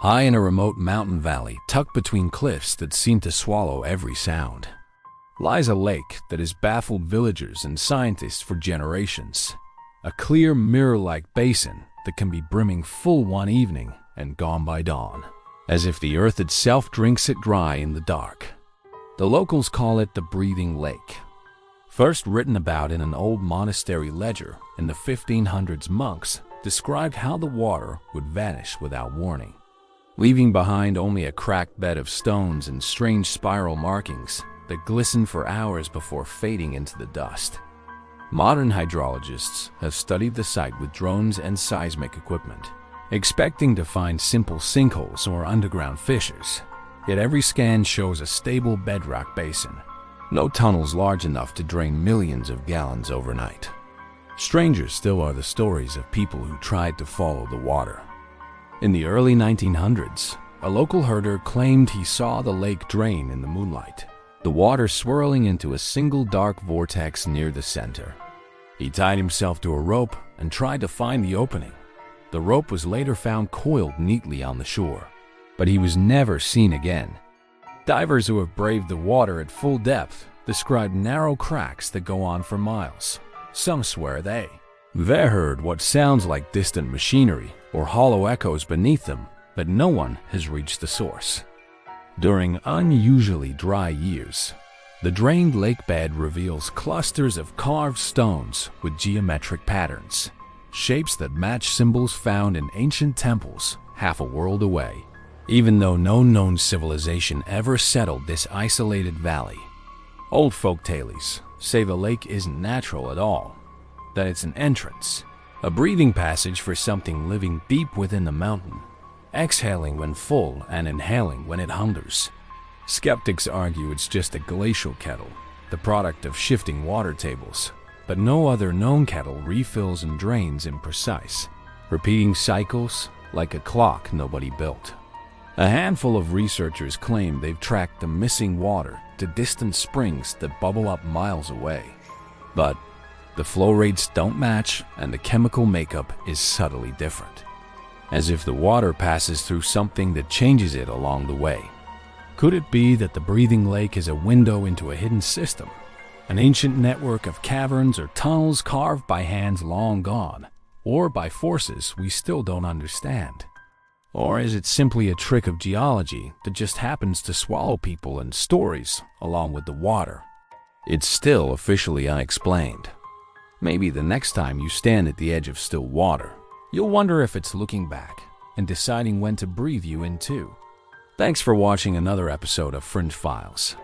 High in a remote mountain valley, tucked between cliffs that seem to swallow every sound, lies a lake that has baffled villagers and scientists for generations. A clear, mirror-like basin that can be brimming full one evening and gone by dawn, as if the earth itself drinks it dry in the dark. The locals call it the Breathing Lake. First written about in an old monastery ledger in the 1500s, monks described how the water would vanish without warning, leaving behind only a cracked bed of stones and strange spiral markings that glisten for hours before fading into the dust. Modern hydrologists have studied the site with drones and seismic equipment, expecting to find simple sinkholes or underground fissures. Yet every scan shows a stable bedrock basin, no tunnels large enough to drain millions of gallons overnight. Stranger still are the stories of people who tried to follow the water. In the early 1900s, a local herder claimed he saw the lake drain in the moonlight, the water swirling into a single dark vortex near the center. He tied himself to a rope and tried to find the opening. The rope was later found coiled neatly on the shore, but he was never seen again. Divers who have braved the water at full depth describe narrow cracks that go on for miles. Some swear they heard what sounds like distant machinery or hollow echoes beneath them, but no one has reached the source. During unusually dry years, the drained lake bed reveals clusters of carved stones with geometric patterns, shapes that match symbols found in ancient temples half a world away. Even though no known civilization ever settled this isolated valley, old folk tales say the lake isn't natural at all, that it's an entrance, a breathing passage for something living deep within the mountain, exhaling when full and inhaling when it hungers. Skeptics argue it's just a glacial kettle, the product of shifting water tables, but no other known kettle refills and drains in precise, repeating cycles like a clock nobody built. A handful of researchers claim they've tracked the missing water to distant springs that bubble up miles away. But the flow rates don't match and the chemical makeup is subtly different, as if the water passes through something that changes it along the way. Could it be that the breathing lake is a window into a hidden system, an ancient network of caverns or tunnels carved by hands long gone, or by forces we still don't understand? Or is it simply a trick of geology that just happens to swallow people and stories along with the water? It's still officially unexplained. Maybe the next time you stand at the edge of still water, you'll wonder if it's looking back and deciding when to breathe you in too. Thanks for watching another episode of Fringe Files.